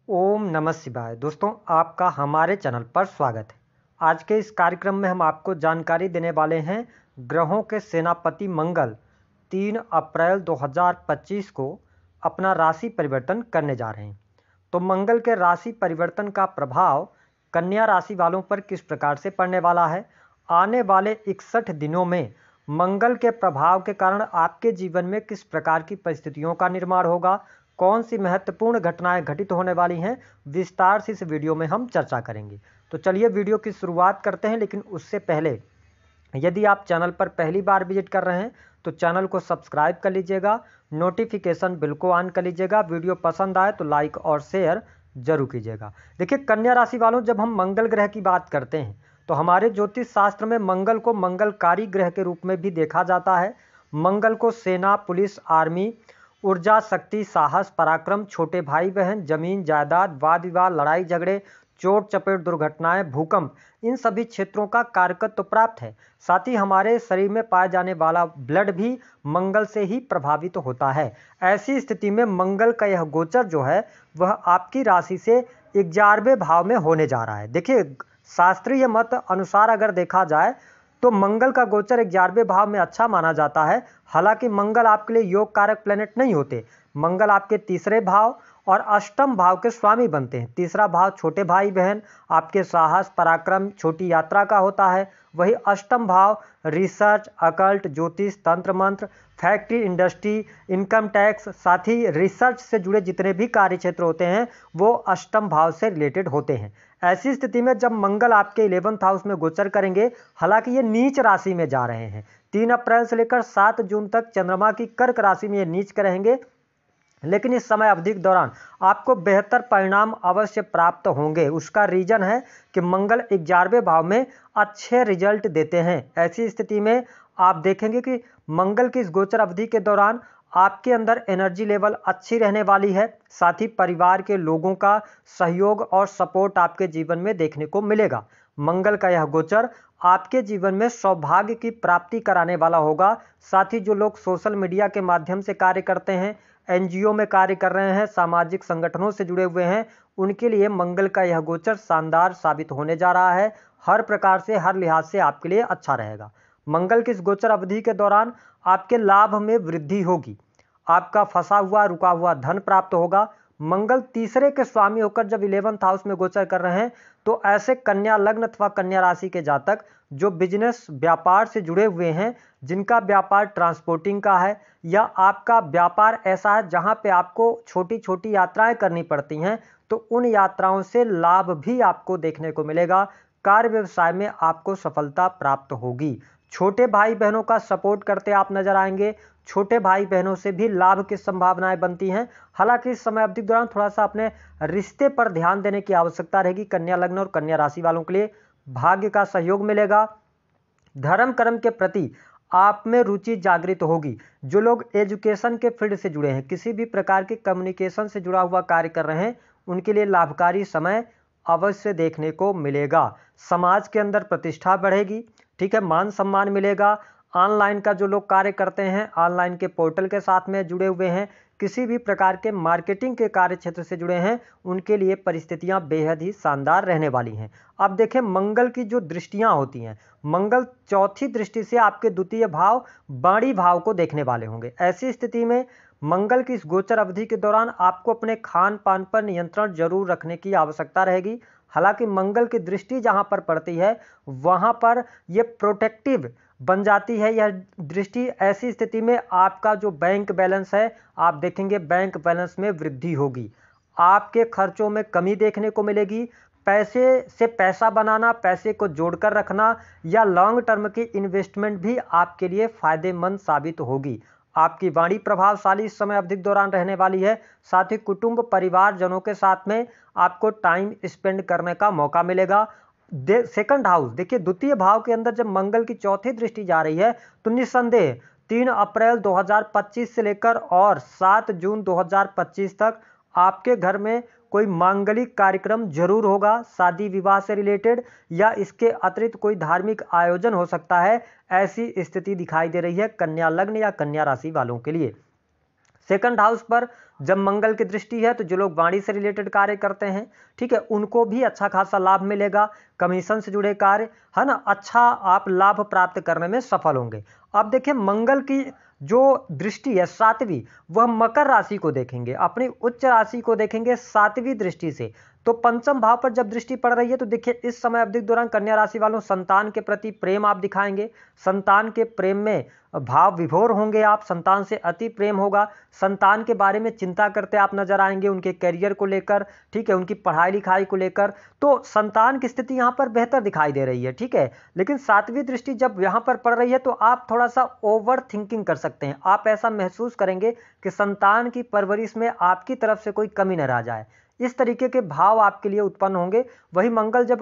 ओम नमः शिवाय। दोस्तों, आपका हमारे चैनल पर स्वागत है। आज के इस कार्यक्रम में हम आपको जानकारी देने वाले हैं ग्रहों के सेनापति मंगल 3 अप्रैल 2025 को अपना राशि परिवर्तन करने जा रहे हैं। तो मंगल के राशि परिवर्तन का प्रभाव कन्या राशि वालों पर किस प्रकार से पड़ने वाला है, आने वाले 61 दिनों में मंगल के प्रभाव के कारण आपके जीवन में किस प्रकार की परिस्थितियों का निर्माण होगा, कौन सी महत्वपूर्ण घटनाएं घटित होने वाली हैं, विस्तार से इस वीडियो में हम चर्चा करेंगे। तो चलिए वीडियो की शुरुआत करते हैं, लेकिन उससे पहले यदि आप चैनल पर पहली बार विजिट कर रहे हैं तो चैनल को सब्सक्राइब कर लीजिएगा, नोटिफिकेशन बिल को ऑन कर लीजिएगा। वीडियो पसंद आए तो लाइक और शेयर जरूर कीजिएगा। देखिए कन्या राशि वालों, जब हम मंगल ग्रह की बात करते हैं तो हमारे ज्योतिष शास्त्र में मंगल को मंगलकारी ग्रह के रूप में भी देखा जाता है। मंगल को सेना, पुलिस, आर्मी, ऊर्जा, शक्ति, साहस, पराक्रम, छोटे भाई बहन, जमीन जायदाद, वाद विवाद, लड़ाई झगड़े, चोट चपेट, दुर्घटनाएं, भूकंप, इन सभी क्षेत्रों का कारकत्व प्राप्त है। साथ ही हमारे शरीर में पाया जाने वाला ब्लड भी मंगल से ही प्रभावित होता है। ऐसी स्थिति में मंगल का यह गोचर जो है वह आपकी राशि से 11वें भाव में होने जा रहा है। देखिए शास्त्रीय मत अनुसार अगर देखा जाए तो मंगल का गोचर 11वें भाव में अच्छा माना जाता है। हालांकि मंगल आपके लिए योग कारक प्लेनेट नहीं होते। मंगल आपके तीसरे भाव और अष्टम भाव के स्वामी बनते हैं। तीसरा भाव छोटे भाई बहन, आपके साहस, पराक्रम, छोटी यात्रा का होता है। वही अष्टम भाव रिसर्च, अकल्ट, ज्योतिष, तंत्र मंत्र, फैक्ट्री, इंडस्ट्री, इनकम टैक्स, साथ ही रिसर्च से जुड़े जितने भी कार्य क्षेत्र होते हैं वो अष्टम भाव से रिलेटेड होते हैं। ऐसी स्थिति में जब मंगल आपके 11th हाउस में गोचर करेंगे, हालांकि ये नीच राशि में जा रहे हैं। 3 अप्रैल से लेकर 7 जून तक चंद्रमा की कर्क राशि में ये नीच करेंगे, लेकिन इस समय अवधि के दौरान आपको बेहतर परिणाम अवश्य प्राप्त होंगे। उसका रीजन है कि मंगल 11वें भाव में अच्छे रिजल्ट देते हैं। ऐसी स्थिति में आप देखेंगे कि मंगल की इस गोचर अवधि के दौरान आपके अंदर एनर्जी लेवल अच्छी रहने वाली है। साथ ही परिवार के लोगों का सहयोग और सपोर्ट आपके जीवन में देखने को मिलेगा। मंगल का यह गोचर आपके जीवन में सौभाग्य की प्राप्ति कराने वाला होगा। साथ ही जो लोग सोशल मीडिया के माध्यम से कार्य करते हैं, एनजीओ में कार्य कर रहे हैं, सामाजिक संगठनों से जुड़े हुए हैं, उनके लिए मंगल का यह गोचर शानदार साबित होने जा रहा है। हर प्रकार से, हर लिहाज से आपके लिए अच्छा रहेगा। मंगल की इस गोचर अवधि के दौरान आपके लाभ में वृद्धि होगी। आपका फंसा हुआ, रुका हुआ धन प्राप्त होगा। मंगल तीसरे के स्वामी होकर जब 11th हाउस में गोचर कर रहे हैं तो ऐसे कन्या लग्न अथवा कन्या राशि के जातक जो बिजनेस, व्यापार से जुड़े हुए हैं, जिनका व्यापार ट्रांसपोर्टिंग का है या आपका व्यापार ऐसा है जहां पे आपको छोटी छोटी यात्राएं करनी पड़ती हैं, तो उन यात्राओं से लाभ भी आपको देखने को मिलेगा। कार्य व्यवसाय में आपको सफलता प्राप्त होगी। छोटे भाई बहनों का सपोर्ट करते आप नजर आएंगे। छोटे भाई बहनों से भी लाभ की संभावनाएं बनती हैं। हालांकि इस समय अवधि के दौरान थोड़ा सा अपने रिश्ते पर ध्यान देने की आवश्यकता रहेगी। कन्या लग्न और कन्या राशि वालों के लिए भाग्य का सहयोग मिलेगा। धर्म कर्म के प्रति आप में रुचि जागृत होगी। जो लोग एजुकेशन के फील्ड से जुड़े हैं, किसी भी प्रकार के कम्युनिकेशन से जुड़ा हुआ कार्य कर रहे हैं, उनके लिए लाभकारी समय अवश्य देखने को मिलेगा। समाज के अंदर प्रतिष्ठा बढ़ेगी, ठीक है, मान सम्मान मिलेगा। ऑनलाइन का जो लोग कार्य करते हैं, ऑनलाइन के पोर्टल के साथ में जुड़े हुए हैं, किसी भी प्रकार के मार्केटिंग के कार्य क्षेत्र से जुड़े हैं, उनके लिए परिस्थितियां बेहद ही शानदार रहने वाली हैं। अब देखें मंगल की जो दृष्टियां होती हैं, मंगल चौथी दृष्टि से आपके द्वितीय भाव वाणी भाव को देखने वाले होंगे। ऐसी स्थिति में मंगल की इस गोचर अवधि के दौरान आपको अपने खान पान पर नियंत्रण जरूर रखने की आवश्यकता रहेगी। हालांकि मंगल की दृष्टि जहां पर पड़ती है वहां पर यह प्रोटेक्टिव बन जाती है। यह दृष्टि ऐसी स्थिति में आपका जो बैंक बैलेंस है, आप देखेंगे बैंक बैलेंस में वृद्धि होगी। आपके खर्चों में कमी देखने को मिलेगी। पैसे से पैसा बनाना, पैसे को जोड़कर रखना या लॉन्ग टर्म की इन्वेस्टमेंट भी आपके लिए फायदेमंद साबित होगी। आपकी वाणी प्रभावशाली इस समय अवधि के दौरान रहने वाली है। साथ ही कुटुंब, परिवारजनों के साथ में आपको टाइम स्पेंड करने का मौका मिलेगा। सेकंड हाउस, देखिए द्वितीय भाव के अंदर जब मंगल की चौथी दृष्टि जा रही है तो निस्संदेह 3 अप्रैल 2025 से लेकर और 7 जून 2025 तक आपके घर में कोई मांगलिक कार्यक्रम जरूर होगा। शादी विवाह से रिलेटेड या इसके अतिरिक्त कोई धार्मिक आयोजन हो सकता है। ऐसी स्थिति दिखाई दे रही है कन्या लग्न या कन्या राशि वालों के लिए। सेकंड हाउस पर जब मंगल की दृष्टि है तो जो लोग वाणी से रिलेटेड कार्य करते हैं, ठीक है, उनको भी अच्छा खासा लाभ मिलेगा। कमीशन से जुड़े कार्य, है ना, अच्छा आप लाभ प्राप्त करने में सफल होंगे। अब देखिए मंगल की जो दृष्टि है सातवीं, वह मकर राशि को देखेंगे, अपनी उच्च राशि को देखेंगे सातवीं दृष्टि से। तो पंचम भाव पर जब दृष्टि पड़ रही है तो देखिए इस समय अवधि के दौरान कन्या राशि वालों संतान के प्रति प्रेम आप दिखाएंगे, संतान के प्रेम में भाव विभोर होंगे आप, संतान से अति प्रेम होगा, संतान के बारे में चिंता करते आप नजर आएंगे, उनके करियर को लेकर, ठीक है, उनकी पढ़ाई लिखाई को लेकर। तो संतान की स्थिति यहां पर बेहतर दिखाई दे रही है, ठीक है। लेकिन सातवीं दृष्टि जब यहां पर पड़ रही है तो आप थोड़ा सा ओवर थिंकिंग कर सकते हैं, आप ऐसा महसूस करेंगे कि संतान की परवरिश में आपकी तरफ से कोई कमी न रह जाए, इस तरीके के भाव आपके लिए उत्पन्न होंगे। वही मंगल जब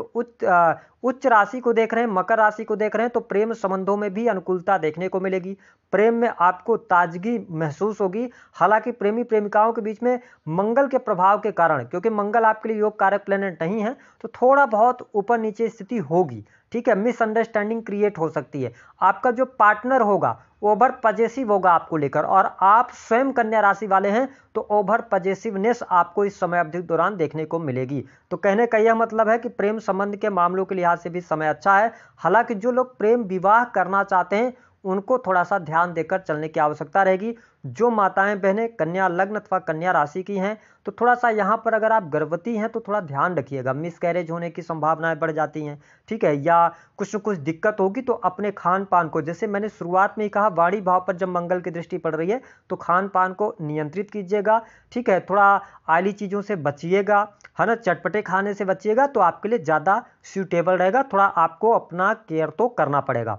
उच्च राशि को देख रहे हैं, मकर राशि को देख रहे हैं, तो प्रेम संबंधों में भी अनुकूलता देखने को मिलेगी, प्रेम में आपको ताजगी महसूस होगी। हालांकि प्रेमी प्रेमिकाओं के बीच में मंगल के प्रभाव के कारण, क्योंकि मंगल आपके लिए योग कारक प्लेनेट नहीं है, तो थोड़ा बहुत ऊपर नीचे स्थिति होगी, ठीक है, मिसअंडरस्टैंडिंग क्रिएट हो सकती है। आपका जो पार्टनर होगा ओवर पजेसिव होगा आपको लेकर, और आप स्वयं कन्या राशि वाले हैं तो ओवर पजेसिवनेस आपको इस समय अवधि के दौरान देखने को मिलेगी। तो कहने का यह मतलब है कि प्रेम संबंध के मामलों के लिहाज से भी समय अच्छा है। हालांकि जो लोग प्रेम विवाह करना चाहते हैं उनको थोड़ा सा ध्यान देकर चलने की आवश्यकता रहेगी। जो माताएं बहनें कन्या लग्न अथवा कन्या राशि की हैं तो थोड़ा सा यहाँ पर अगर आप गर्भवती हैं तो थोड़ा ध्यान रखिएगा, मिसकैरेज होने की संभावनाएं बढ़ जाती हैं, ठीक है, या कुछ न कुछ दिक्कत होगी। तो अपने खान पान को, जैसे मैंने शुरुआत में ही कहा, वाणी भाव पर जब मंगल की दृष्टि पड़ रही है तो खान पान को नियंत्रित कीजिएगा, ठीक है, थोड़ा ऑयली चीज़ों से बचिएगा, है ना, चटपटे खाने से बचिएगा, तो आपके लिए ज़्यादा सूटेबल रहेगा। थोड़ा आपको अपना केयर तो करना पड़ेगा।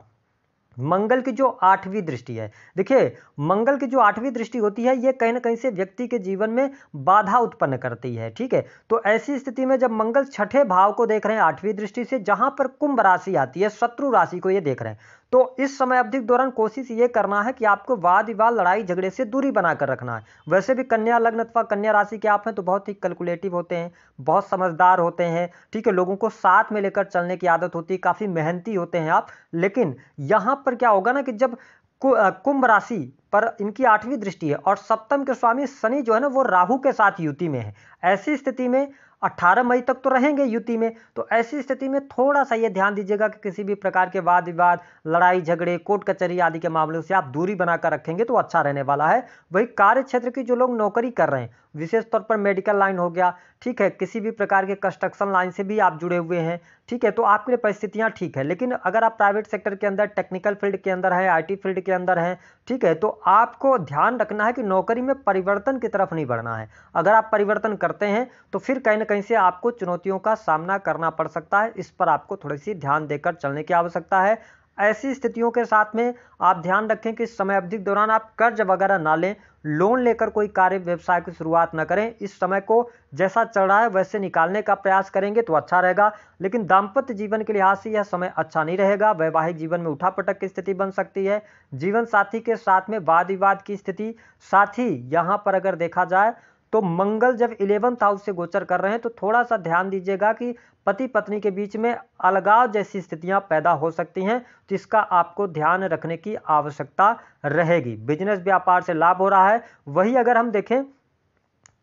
मंगल की जो आठवीं दृष्टि है, देखिए मंगल की जो आठवीं दृष्टि होती है ये कहीं ना कहीं से व्यक्ति के जीवन में बाधा उत्पन्न करती है, ठीक है। तो ऐसी स्थिति में जब मंगल छठे भाव को देख रहे हैं आठवीं दृष्टि से, जहां पर कुंभ राशि आती है, शत्रु राशि को ये देख रहे हैं, तो इस समय अवधि के दौरान कोशिश ये करना है कि आपको वाद विवाद लड़ाई झगड़े से दूरी बनाकर रखना है। वैसे भी कन्या लग्न अथवा कन्या राशि के आप हैं तो बहुत ही कैलकुलेटिव होते हैं, बहुत समझदार होते हैं, ठीक है, लोगों को साथ में लेकर चलने की आदत होती है, काफी मेहनती होते हैं आप। लेकिन यहां पर क्या होगा ना कि जब कुंभ राशि पर इनकी आठवीं दृष्टि है और सप्तम के स्वामी शनि जो है ना वो राहु के साथ युति में है, ऐसी स्थिति में 18 मई तक तो रहेंगे युति में, तो ऐसी स्थिति में थोड़ा सा ये ध्यान दीजिएगा कि किसी भी प्रकार के वाद विवाद लड़ाई झगड़े कोर्ट कचहरी आदि के मामलों से आप दूरी बनाकर रखेंगे तो अच्छा रहने वाला है। वही कार्य क्षेत्र की जो लोग नौकरी कर रहे हैं, विशेष तौर पर मेडिकल लाइन हो गया, ठीक है, किसी भी प्रकार के कंस्ट्रक्शन लाइन से भी आप जुड़े हुए हैं, ठीक है, तो आपके लिए परिस्थितियां ठीक है। लेकिन अगर आप प्राइवेट सेक्टर के अंदर, टेक्निकल फील्ड के अंदर है, आईटी फील्ड के अंदर है, ठीक है, तो आपको ध्यान रखना है कि नौकरी में परिवर्तन की तरफ नहीं बढ़ना है। अगर आप परिवर्तन करते हैं तो फिर कहीं ना कहीं से आपको चुनौतियों का सामना करना पड़ सकता है, इस पर आपको थोड़ी सी ध्यान देकर चलने की आवश्यकता है। ऐसी स्थितियों के साथ में आप ध्यान रखें कि इस समय अवधि के दौरान आप कर्ज वगैरह ना लें, लोन लेकर कोई कार्य व्यवसाय की शुरुआत ना करें। इस समय को जैसा चल रहा है वैसे निकालने का प्रयास करेंगे तो अच्छा रहेगा। लेकिन दाम्पत्य जीवन के लिहाज से यह समय अच्छा नहीं रहेगा, वैवाहिक जीवन में उठापटक की स्थिति बन सकती है, जीवन साथी के साथ में वाद विवाद की स्थिति। साथ ही यहां पर अगर देखा जाए तो मंगल जब 11th हाउस से गोचर कर रहे हैं तो थोड़ा सा ध्यान दीजिएगा कि पति पत्नी के बीच में अलगाव जैसी स्थितियां पैदा हो सकती हैं, तो इसका आपको ध्यान रखने की आवश्यकता रहेगी। बिजनेस व्यापार से लाभ हो रहा है। वही अगर हम देखें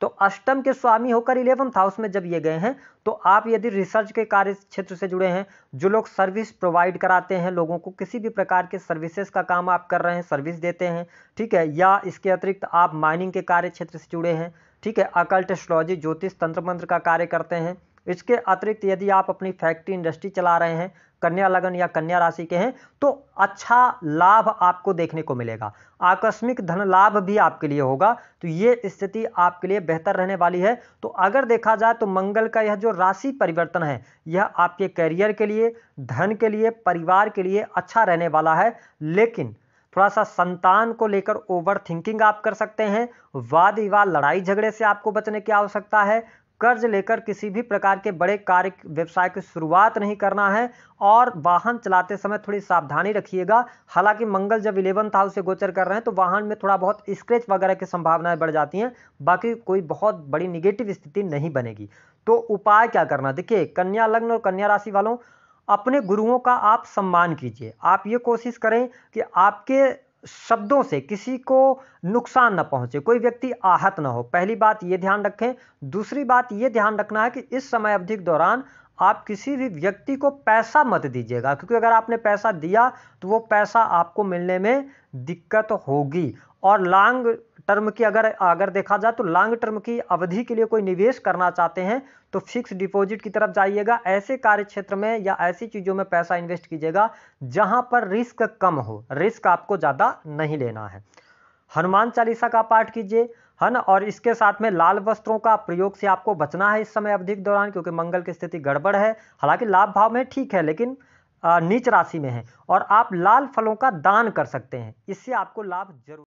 तो अष्टम के स्वामी होकर 11th हाउस में जब ये गए हैं तो आप यदि रिसर्च के कार्य क्षेत्र से जुड़े हैं, जो लोग सर्विस प्रोवाइड कराते हैं लोगों को, किसी भी प्रकार के सर्विसेज का काम आप कर रहे हैं, सर्विस देते हैं, ठीक है, या इसके अतिरिक्त आप माइनिंग के कार्य क्षेत्र से जुड़े हैं, ठीक है, अकल्ट एस्ट्रोलॉजी ज्योतिष तंत्र मंत्र का कार्य करते हैं, इसके अतिरिक्त यदि आप अपनी फैक्ट्री इंडस्ट्री चला रहे हैं, कन्या लगन या कन्या राशि के हैं, तो अच्छा लाभ आपको देखने को मिलेगा, आकस्मिक धन लाभ भी आपके लिए होगा। तो ये स्थिति आपके लिए बेहतर रहने वाली है। तो अगर देखा जाए तो मंगल का यह जो राशि परिवर्तन है यह आपके करियर के लिए, धन के लिए, परिवार के लिए अच्छा रहने वाला है। लेकिन थोड़ा सा संतान को लेकर ओवर थिंकिंग आप कर सकते हैं, वाद विवाद लड़ाई झगड़े से आपको बचने की आवश्यकता है, कर्ज लेकर किसी भी प्रकार के बड़े कार्य व्यवसाय की शुरुआत नहीं करना है, और वाहन चलाते समय थोड़ी सावधानी रखिएगा। हालांकि मंगल जब 11th हाउस से गोचर कर रहे हैं तो वाहन में थोड़ा बहुत स्क्रैच वगैरह की संभावनाएं बढ़ जाती हैं, बाकी कोई बहुत बड़ी निगेटिव स्थिति नहीं बनेगी। तो उपाय क्या करना, देखिए कन्या लग्न और कन्या राशि वालों, अपने गुरुओं का आप सम्मान कीजिए। आप ये कोशिश करें कि आपके शब्दों से किसी को नुकसान न पहुंचे, कोई व्यक्ति आहत न हो। पहली बात ये ध्यान रखें। दूसरी बात ये ध्यान रखना है कि इस समय अवधि के दौरान आप किसी भी व्यक्ति को पैसा मत दीजिएगा, क्योंकि अगर आपने पैसा दिया तो वो पैसा आपको मिलने में दिक्कत होगी। और लॉन्ग टर्म की अगर देखा जाए तो लॉन्ग टर्म की अवधि के लिए कोई निवेश करना चाहते हैं तो फिक्स डिपॉजिट की तरफ जाइएगा। ऐसे कार्य क्षेत्र में या ऐसी चीजों में पैसा इन्वेस्ट कीजिएगा जहां पर रिस्क कम हो, रिस्क आपको ज्यादा नहीं लेना है। हनुमान चालीसा का पाठ कीजिए, है ना। और इसके साथ में लाल वस्त्रों का प्रयोग से आपको बचना है इस समय अवधि के दौरान, क्योंकि मंगल की स्थिति गड़बड़ है। हालांकि लाभ भाव में ठीक है, लेकिन नीच राशि में है। और आप लाल फलों का दान कर सकते हैं, इससे आपको लाभ जरूर